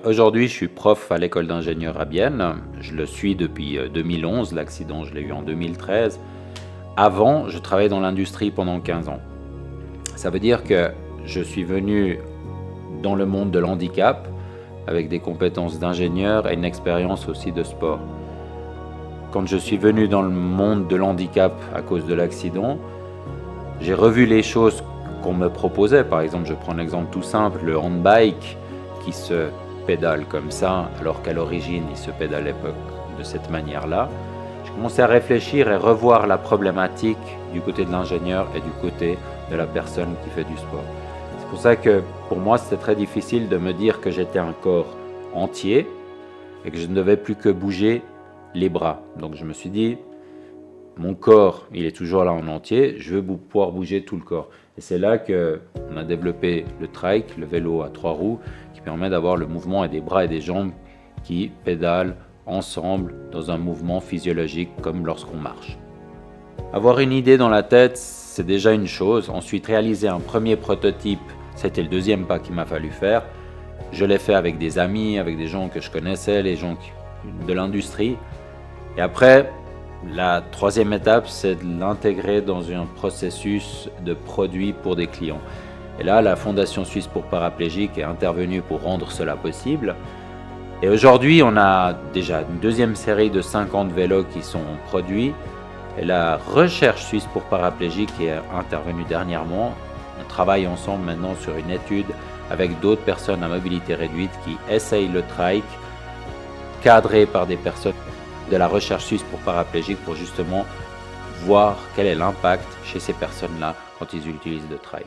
Aujourd'hui, je suis prof à l'école d'ingénieurs à Bienne. Je le suis depuis 2011. L'accident, je l'ai eu en 2013. Avant, je travaillais dans l'industrie pendant 15 ans. Ça veut dire que je suis venu dans le monde de l'handicap avec des compétences d'ingénieur et une expérience aussi de sport. Quand je suis venu dans le monde de l'handicap à cause de l'accident, j'ai revu les choses qu'on me proposait. Par exemple, je prends un exemple tout simple, le handbike qui se pédale comme ça, alors qu'à l'origine, il se pédalait pas de cette manière-là. J'ai commencé à réfléchir et revoir la problématique du côté de l'ingénieur et du côté de la personne qui fait du sport. C'est pour ça que pour moi, c'était très difficile de me dire que j'étais un corps entier et que je ne devais plus que bouger les bras. Donc je me suis dit, mon corps, il est toujours là en entier, je veux pouvoir bouger tout le corps. Et c'est là qu'on a développé le trike, le vélo à 3 roues, qui permet d'avoir le mouvement et des bras et des jambes qui pédalent ensemble dans un mouvement physiologique comme lorsqu'on marche. Avoir une idée dans la tête, c'est déjà une chose. Ensuite, réaliser un premier prototype, c'était le deuxième pas qu'il m'a fallu faire. Je l'ai fait avec des amis, avec des gens que je connaissais, les gens de l'industrie. Et après, la troisième étape, c'est de l'intégrer dans un processus de produit pour des clients. Et là, la Fondation Suisse pour Paraplégiques est intervenue pour rendre cela possible. Et aujourd'hui, on a déjà une deuxième série de 50 vélos qui sont produits. Et la Recherche Suisse pour Paraplégiques est intervenue dernièrement. On travaille ensemble maintenant sur une étude avec d'autres personnes à mobilité réduite qui essayent le trike, cadré par des personnes de la Recherche Suisse pour Paraplégiques pour justement voir quel est l'impact chez ces personnes-là quand ils utilisent le trike.